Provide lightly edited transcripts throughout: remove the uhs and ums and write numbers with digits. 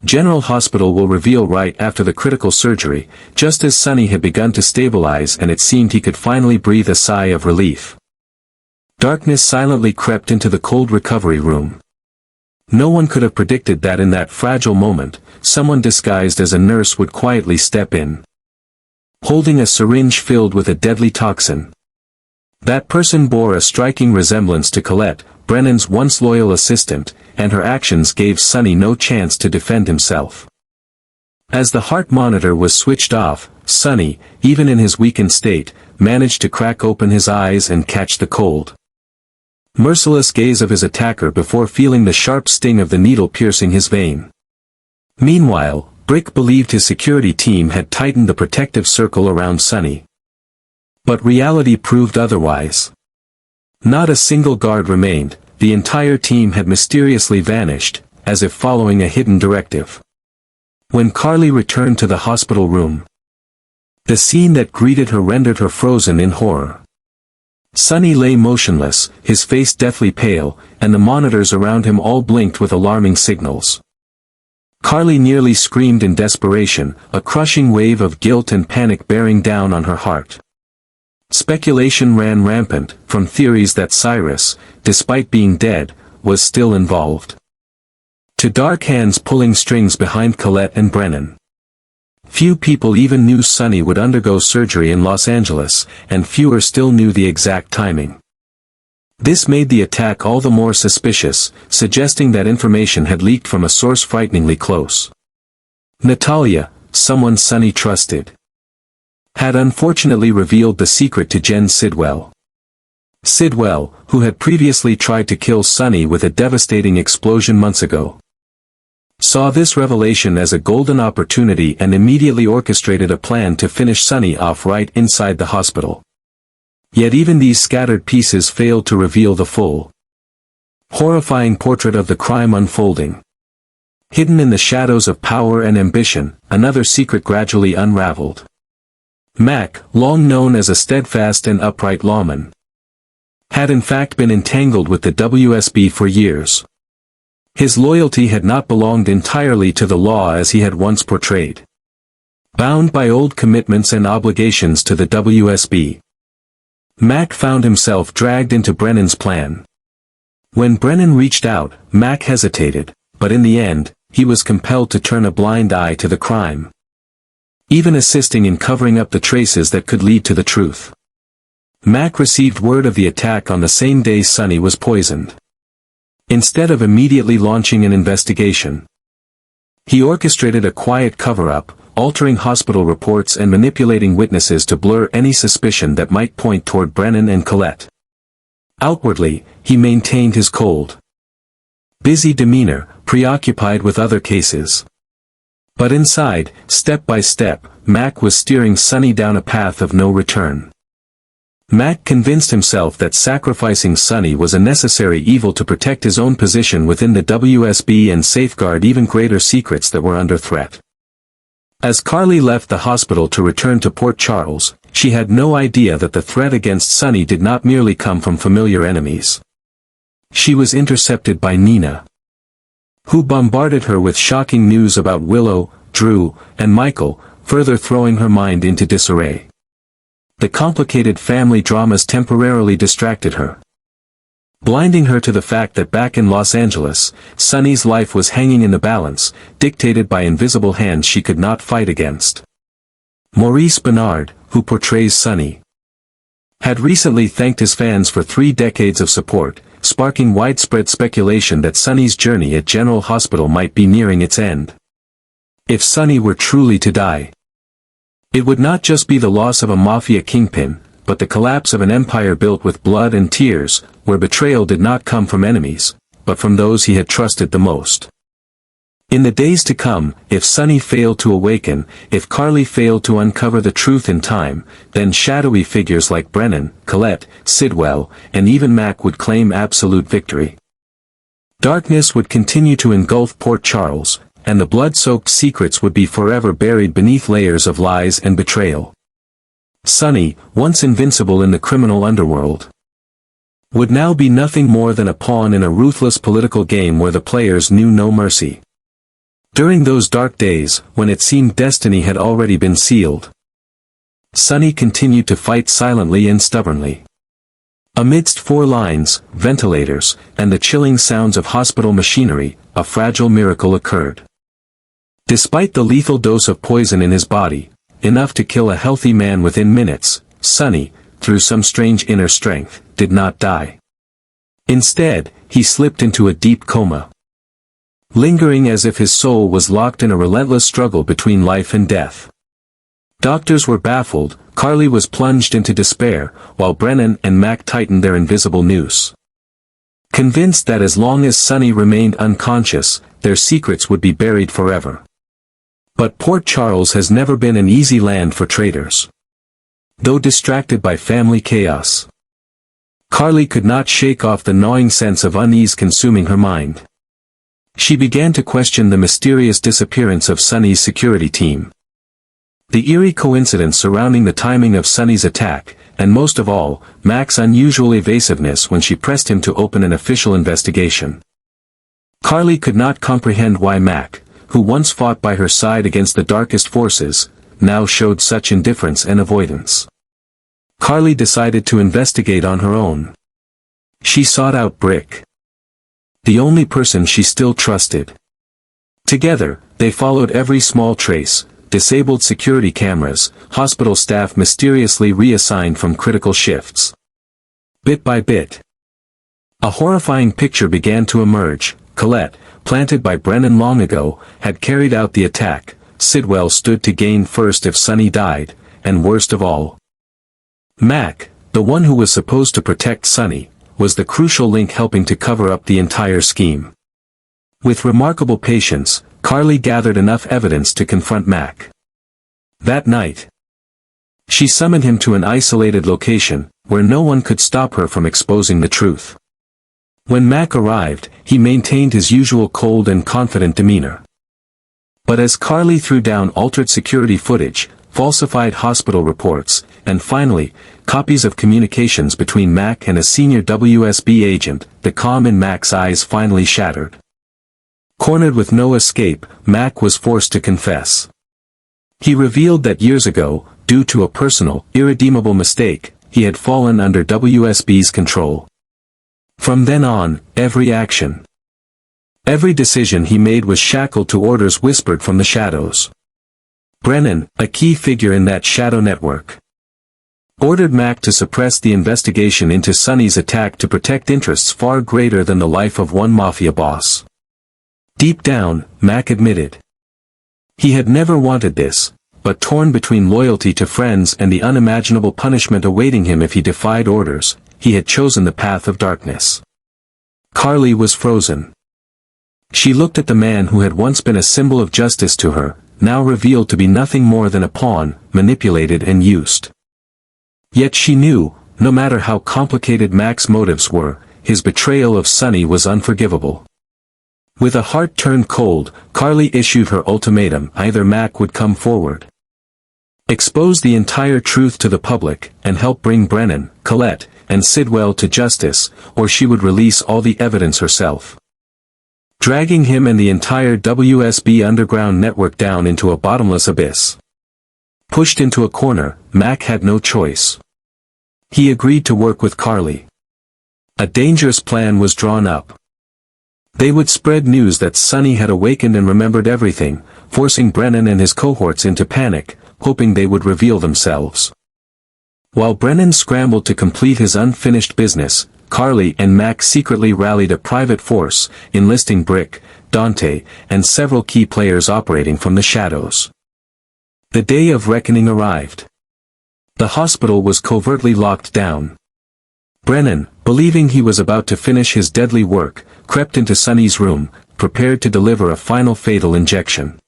General Hospital will reveal right after the critical surgery, just as Sonny had begun to stabilize and it seemed he could finally breathe a sigh of relief. Darkness silently crept into the cold recovery room. No one could have predicted that in that fragile moment, someone disguised as a nurse would quietly step in, holding a syringe filled with a deadly toxin. That person bore a striking resemblance to Colette, Brennan's once loyal assistant, and her actions gave Sonny no chance to defend himself. As the heart monitor was switched off, Sonny, even in his weakened state, managed to crack open his eyes and catch the cold, merciless gaze of his attacker before feeling the sharp sting of the needle piercing his vein. Meanwhile, Brick believed his security team had tightened the protective circle around Sonny. But reality proved otherwise. Not a single guard remained, the entire team had mysteriously vanished, as if following a hidden directive. When Carly returned to the hospital room, the scene that greeted her rendered her frozen in horror. Sonny lay motionless, his face deathly pale, and the monitors around him all blinked with alarming signals. Carly nearly screamed in desperation, a crushing wave of guilt and panic bearing down on her heart. Speculation ran rampant, from theories that Cyrus, despite being dead, was still involved, to dark hands pulling strings behind Colette and Brennan. Few people even knew Sonny would undergo surgery in Los Angeles, and fewer still knew the exact timing. This made the attack all the more suspicious, suggesting that information had leaked from a source frighteningly close. Natalia, someone Sonny trusted, had unfortunately revealed the secret to Jen Sidwell. Sidwell, who had previously tried to kill Sonny with a devastating explosion months ago, saw this revelation as a golden opportunity and immediately orchestrated a plan to finish Sonny off right inside the hospital. Yet even these scattered pieces failed to reveal the full, horrifying portrait of the crime unfolding. Hidden in the shadows of power and ambition, another secret gradually unraveled. Mac, long known as a steadfast and upright lawman, had in fact been entangled with the WSB for years. His loyalty had not belonged entirely to the law as he had once portrayed. Bound by old commitments and obligations to the WSB, Mac found himself dragged into Brennan's plan. When Brennan reached out, Mac hesitated, but in the end, he was compelled to turn a blind eye to the crime, even assisting in covering up the traces that could lead to the truth. Mac received word of the attack on the same day Sonny was poisoned. Instead of immediately launching an investigation, he orchestrated a quiet cover-up, altering hospital reports and manipulating witnesses to blur any suspicion that might point toward Brennan and Colette. Outwardly, he maintained his cold, busy demeanor, preoccupied with other cases. But inside, step by step, Mac was steering Sonny down a path of no return. Mac convinced himself that sacrificing Sonny was a necessary evil to protect his own position within the WSB and safeguard even greater secrets that were under threat. As Carly left the hospital to return to Port Charles, she had no idea that the threat against Sonny did not merely come from familiar enemies. She was intercepted by Nina, who bombarded her with shocking news about Willow, Drew, and Michael, further throwing her mind into disarray. The complicated family dramas temporarily distracted her, blinding her to the fact that back in Los Angeles, Sonny's life was hanging in the balance, dictated by invisible hands she could not fight against. Maurice Bernard, who portrays Sonny, had recently thanked his fans for 3 decades of support, sparking widespread speculation that Sonny's journey at General Hospital might be nearing its end. If Sonny were truly to die, it would not just be the loss of a mafia kingpin, but the collapse of an empire built with blood and tears, where betrayal did not come from enemies, but from those he had trusted the most. In the days to come, if Sonny failed to awaken, if Carly failed to uncover the truth in time, then shadowy figures like Brennan, Colette, Sidwell, and even Mac would claim absolute victory. Darkness would continue to engulf Port Charles, and the blood-soaked secrets would be forever buried beneath layers of lies and betrayal. Sonny, once invincible in the criminal underworld, would now be nothing more than a pawn in a ruthless political game where the players knew no mercy. During those dark days, when it seemed destiny had already been sealed, Sunny continued to fight silently and stubbornly. Amidst 4 lines, ventilators, and the chilling sounds of hospital machinery, a fragile miracle occurred. Despite the lethal dose of poison in his body, enough to kill a healthy man within minutes, Sunny, through some strange inner strength, did not die. Instead, he slipped into a deep coma, lingering as if his soul was locked in a relentless struggle between life and death. Doctors were baffled, Carly was plunged into despair, while Brennan and Mac tightened their invisible noose, convinced that as long as Sunny remained unconscious, their secrets would be buried forever. But Port Charles has never been an easy land for traitors. Though distracted by family chaos, Carly could not shake off the gnawing sense of unease consuming her mind. She began to question the mysterious disappearance of Sunny's security team, the eerie coincidence surrounding the timing of Sunny's attack, and most of all, Mac's unusual evasiveness when she pressed him to open an official investigation. Carly could not comprehend why Mac, who once fought by her side against the darkest forces, now showed such indifference and avoidance. Carly decided to investigate on her own. She sought out Brick, the only person she still trusted. Together, they followed every small trace, disabled security cameras, hospital staff mysteriously reassigned from critical shifts. Bit by bit, a horrifying picture began to emerge. Colette, planted by Brennan long ago, had carried out the attack. Sidwell stood to gain first if Sunny died, and worst of all, Mac, the one who was supposed to protect Sunny, was the crucial link helping to cover up the entire scheme. With remarkable patience, Carly gathered enough evidence to confront Mac. That night, she summoned him to an isolated location, where no one could stop her from exposing the truth. When Mac arrived, he maintained his usual cold and confident demeanor. But as Carly threw down altered security footage, falsified hospital reports, and finally, copies of communications between Mac and a senior WSB agent, the calm in Mac's eyes finally shattered. Cornered with no escape, Mac was forced to confess. He revealed that years ago, due to a personal, irredeemable mistake, he had fallen under WSB's control. From then on, every action, every decision he made was shackled to orders whispered from the shadows. Brennan, a key figure in that shadow network, ordered Mac to suppress the investigation into Sunny's attack to protect interests far greater than the life of one mafia boss. Deep down, Mac admitted, he had never wanted this, but torn between loyalty to friends and the unimaginable punishment awaiting him if he defied orders, he had chosen the path of darkness. Carly was frozen. She looked at the man who had once been a symbol of justice to her, now revealed to be nothing more than a pawn, manipulated and used. Yet she knew, no matter how complicated Mac's motives were, his betrayal of Sunny was unforgivable. With a heart turned cold, Carly issued her ultimatum: either Mac would come forward, expose the entire truth to the public, and help bring Brennan, Colette, and Sidwell to justice, or she would release all the evidence herself, dragging him and the entire WSB underground network down into a bottomless abyss. Pushed into a corner, Mac had no choice. He agreed to work with Carly. A dangerous plan was drawn up. They would spread news that Sunny had awakened and remembered everything, forcing Brennan and his cohorts into panic, hoping they would reveal themselves. While Brennan scrambled to complete his unfinished business, Carly and Mac secretly rallied a private force, enlisting Brick, Dante, and several key players operating from the shadows. The day of reckoning arrived. The hospital was covertly locked down. Brennan, believing he was about to finish his deadly work, crept into Sunny's room, prepared to deliver a final fatal injection.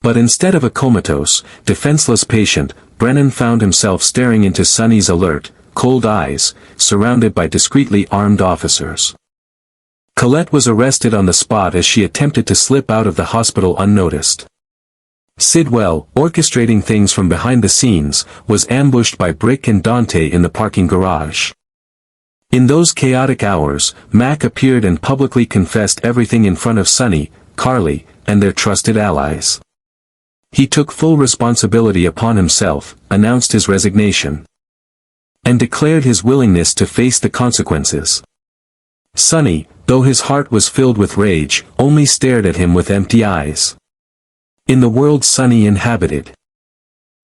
But instead of a comatose, defenseless patient, Brennan found himself staring into Sunny's alert, cold eyes, surrounded by discreetly armed officers. Colette was arrested on the spot as she attempted to slip out of the hospital unnoticed. Sidwell, orchestrating things from behind the scenes, was ambushed by Brick and Dante in the parking garage. In those chaotic hours, Mac appeared and publicly confessed everything in front of Sunny, Carly, and their trusted allies. He took full responsibility upon himself, announced his resignation, and declared his willingness to face the consequences. Sonny, though his heart was filled with rage, only stared at him with empty eyes. In the world Sonny inhabited,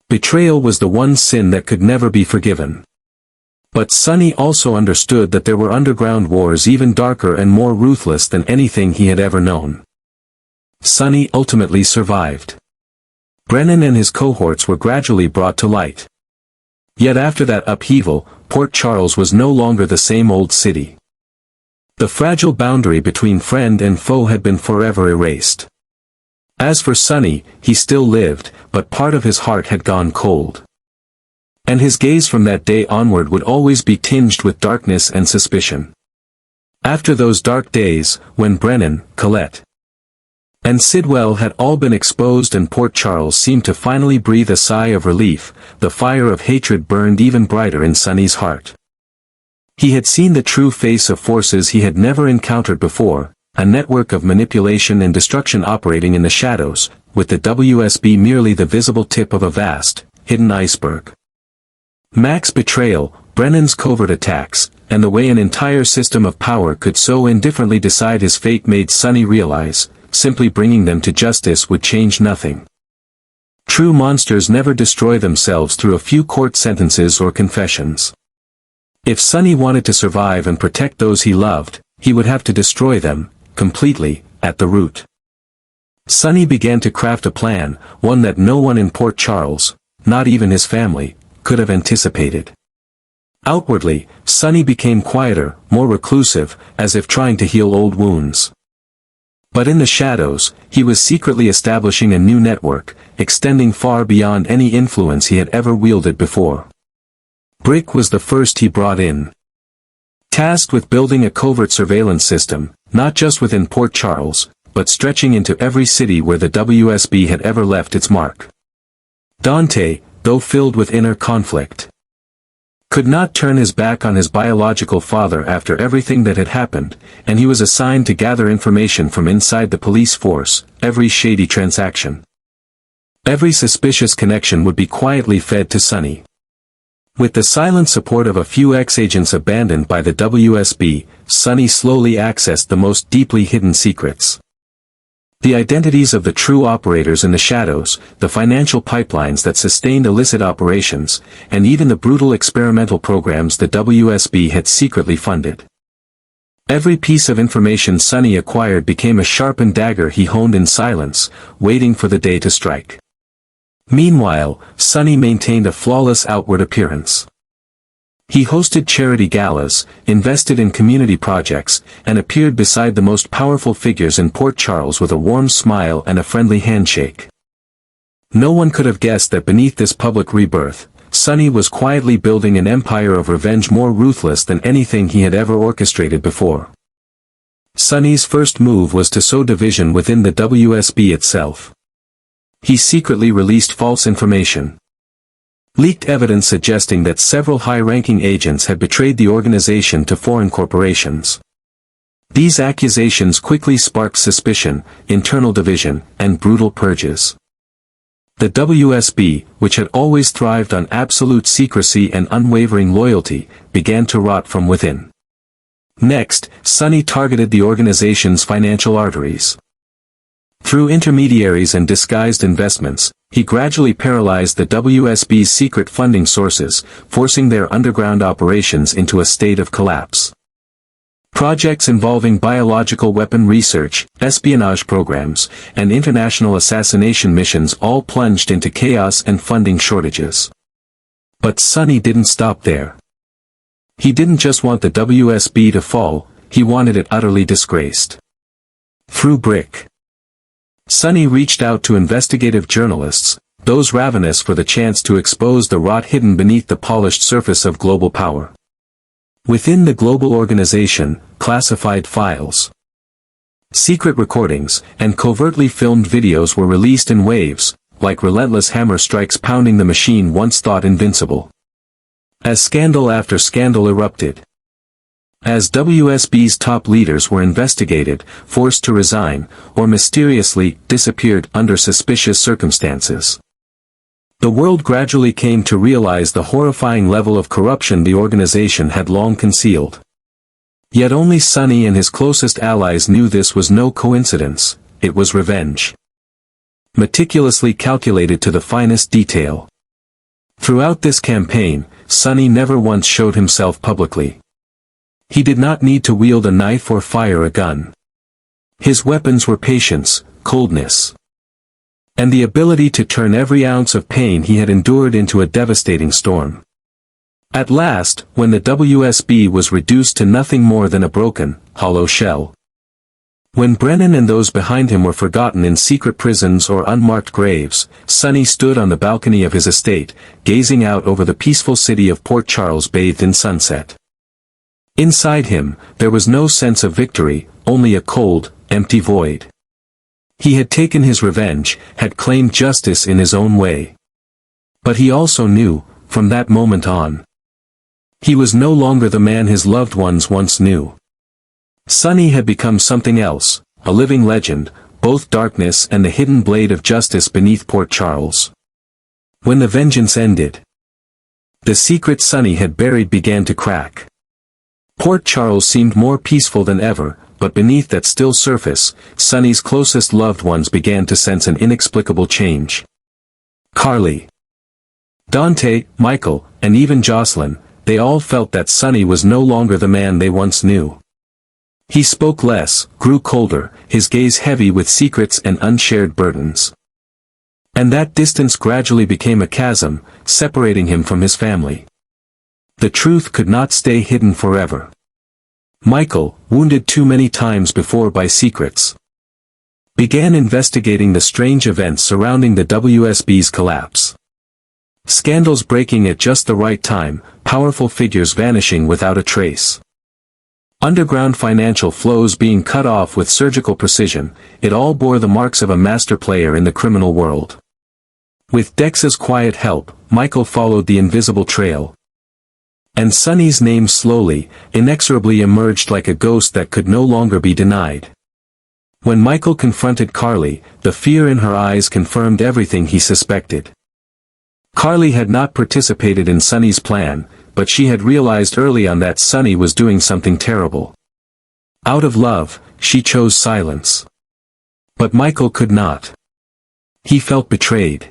betrayal was the one sin that could never be forgiven. But Sonny also understood that there were underground wars even darker and more ruthless than anything he had ever known. Sonny ultimately survived. Brennan and his cohorts were gradually brought to light. Yet after that upheaval, Port Charles was no longer the same old city. The fragile boundary between friend and foe had been forever erased. As for Sonny, he still lived, but part of his heart had gone cold. And his gaze from that day onward would always be tinged with darkness and suspicion. After those dark days, when Brennan, Colette, and Sidwell had all been exposed and Port Charles seemed to finally breathe a sigh of relief, the fire of hatred burned even brighter in Sonny's heart. He had seen the true face of forces he had never encountered before, a network of manipulation and destruction operating in the shadows, with the WSB merely the visible tip of a vast, hidden iceberg. Mac's betrayal, Brennan's covert attacks, and the way an entire system of power could so indifferently decide his fate made Sonny realize, simply bringing them to justice would change nothing. True monsters never destroy themselves through a few court sentences or confessions. If Sonny wanted to survive and protect those he loved, he would have to destroy them, completely, at the root. Sonny began to craft a plan, one that no one in Port Charles, not even his family, could have anticipated. Outwardly, Sonny became quieter, more reclusive, as if trying to heal old wounds. But in the shadows, he was secretly establishing a new network, extending far beyond any influence he had ever wielded before. Brick was the first he brought in. Tasked with building a covert surveillance system, not just within Port Charles, but stretching into every city where the WSB had ever left its mark. Dante, though filled with inner conflict, could not turn his back on his biological father after everything that had happened, and he was assigned to gather information from inside the police force, every shady transaction. Every suspicious connection would be quietly fed to Sonny. With the silent support of a few ex-agents abandoned by the WSB, Sonny slowly accessed the most deeply hidden secrets. The identities of the true operators in the shadows, the financial pipelines that sustained illicit operations, and even the brutal experimental programs the WSB had secretly funded. Every piece of information Sonny acquired became a sharpened dagger he honed in silence, waiting for the day to strike. Meanwhile, Sonny maintained a flawless outward appearance. He hosted charity galas, invested in community projects, and appeared beside the most powerful figures in Port Charles with a warm smile and a friendly handshake. No one could have guessed that beneath this public rebirth, Sonny was quietly building an empire of revenge more ruthless than anything he had ever orchestrated before. Sonny's first move was to sow division within the WSB itself. He secretly released false information. Leaked evidence suggesting that several high-ranking agents had betrayed the organization to foreign corporations. These accusations quickly sparked suspicion, internal division, and brutal purges. The WSB, which had always thrived on absolute secrecy and unwavering loyalty, began to rot from within. Next, Sonny targeted the organization's financial arteries. Through intermediaries and disguised investments, he gradually paralyzed the WSB's secret funding sources, forcing their underground operations into a state of collapse. Projects involving biological weapon research, espionage programs, and international assassination missions all plunged into chaos and funding shortages. But Sonny didn't stop there. He didn't just want the WSB to fall, he wanted it utterly disgraced. Through Brick, Sonny reached out to investigative journalists, those ravenous for the chance to expose the rot hidden beneath the polished surface of global power. Within the global organization, classified files, secret recordings, and covertly filmed videos were released in waves, like relentless hammer strikes pounding the machine once thought invincible. As scandal after scandal erupted, as WSB's top leaders were investigated, forced to resign, or mysteriously disappeared under suspicious circumstances. The world gradually came to realize the horrifying level of corruption the organization had long concealed. Yet only Sonny and his closest allies knew this was no coincidence, it was revenge. Meticulously calculated to the finest detail. Throughout this campaign, Sonny never once showed himself publicly. He did not need to wield a knife or fire a gun. His weapons were patience, coldness, and the ability to turn every ounce of pain he had endured into a devastating storm. At last, when the WSB was reduced to nothing more than a broken, hollow shell. When Brennan and those behind him were forgotten in secret prisons or unmarked graves, Sonny stood on the balcony of his estate, gazing out over the peaceful city of Port Charles bathed in sunset. Inside him, there was no sense of victory, only a cold, empty void. He had taken his revenge, had claimed justice in his own way. But he also knew, from that moment on, he was no longer the man his loved ones once knew. Sonny had become something else, a living legend, both darkness and the hidden blade of justice beneath Port Charles. When the vengeance ended, the secret Sonny had buried began to crack. Port Charles seemed more peaceful than ever, but beneath that still surface, Sonny's closest loved ones began to sense an inexplicable change. Carly, Dante, Michael, and even Jocelyn, they all felt that Sonny was no longer the man they once knew. He spoke less, grew colder, his gaze heavy with secrets and unshared burdens. And that distance gradually became a chasm, separating him from his family. The truth could not stay hidden forever. Michael, wounded too many times before by secrets, began investigating the strange events surrounding the WSB's collapse. Scandals breaking at just the right time, powerful figures vanishing without a trace. Underground financial flows being cut off with surgical precision, it all bore the marks of a master player in the criminal world. With Dex's quiet help, Michael followed the invisible trail. And Sonny's name slowly, inexorably emerged like a ghost that could no longer be denied. When Michael confronted Carly, the fear in her eyes confirmed everything he suspected. Carly had not participated in Sonny's plan, but she had realized early on that Sonny was doing something terrible. Out of love, she chose silence. But Michael could not. He felt betrayed.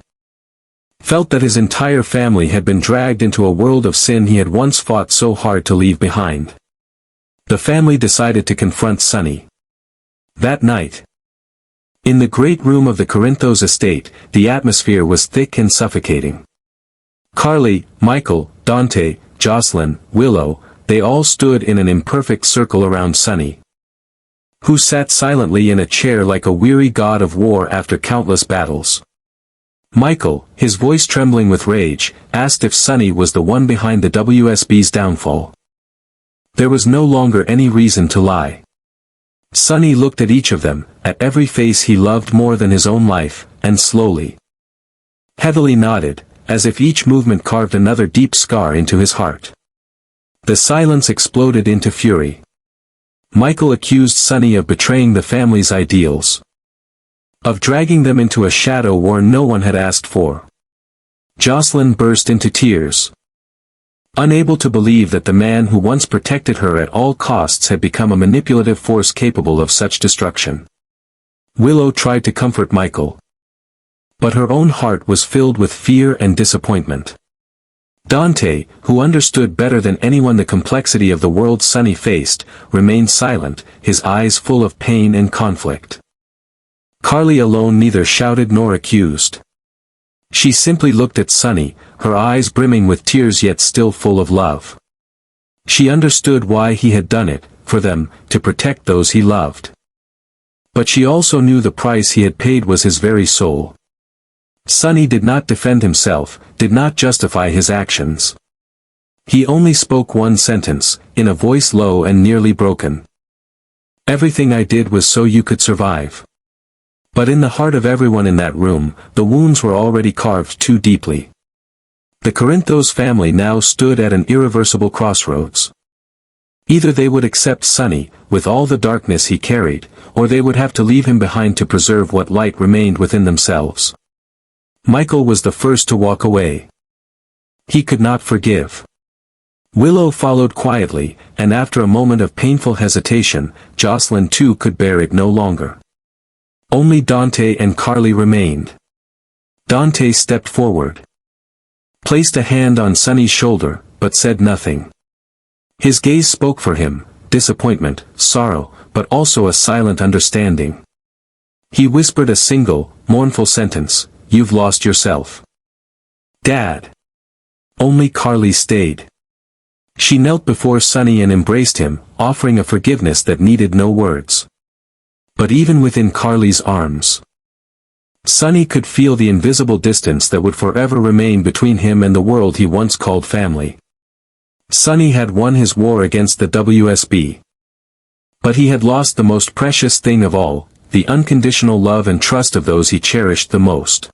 Felt that his entire family had been dragged into a world of sin he had once fought so hard to leave behind. The family decided to confront Sonny. That night, in the great room of the Corinthos estate, the atmosphere was thick and suffocating. Carly, Michael, Dante, Jocelyn, Willow, they all stood in an imperfect circle around Sonny, who sat silently in a chair like a weary god of war after countless battles. Michael, his voice trembling with rage, asked if Sonny was the one behind the WSB's downfall. There was no longer any reason to lie. Sonny looked at each of them, at every face he loved more than his own life, and slowly, heavily nodded, as if each movement carved another deep scar into his heart. The silence exploded into fury. Michael accused Sonny of betraying the family's ideals, of dragging them into a shadow where no one had asked for. Jocelyn burst into tears, unable to believe that the man who once protected her at all costs had become a manipulative force capable of such destruction. Willow tried to comfort Michael, but her own heart was filled with fear and disappointment. Dante, who understood better than anyone the complexity of the world Sonny faced, remained silent, his eyes full of pain and conflict. Carly alone neither shouted nor accused. She simply looked at Sonny, her eyes brimming with tears yet still full of love. She understood why he had done it, for them, to protect those he loved. But she also knew the price he had paid was his very soul. Sonny did not defend himself, did not justify his actions. He only spoke one sentence, in a voice low and nearly broken. "Everything I did was so you could survive." But in the heart of everyone in that room, the wounds were already carved too deeply. The Corinthos family now stood at an irreversible crossroads. Either they would accept Sonny, with all the darkness he carried, or they would have to leave him behind to preserve what light remained within themselves. Michael was the first to walk away. He could not forgive. Willow followed quietly, and after a moment of painful hesitation, Jocelyn too could bear it no longer. Only Dante and Carly remained. Dante stepped forward, placed a hand on Sonny's shoulder, but said nothing. His gaze spoke for him, disappointment, sorrow, but also a silent understanding. He whispered a single, mournful sentence, "You've lost yourself, Dad." Only Carly stayed. She knelt before Sonny and embraced him, offering a forgiveness that needed no words. But even within Carly's arms, Sonny could feel the invisible distance that would forever remain between him and the world he once called family. Sonny had won his war against the WSB. But he had lost the most precious thing of all, the unconditional love and trust of those he cherished the most.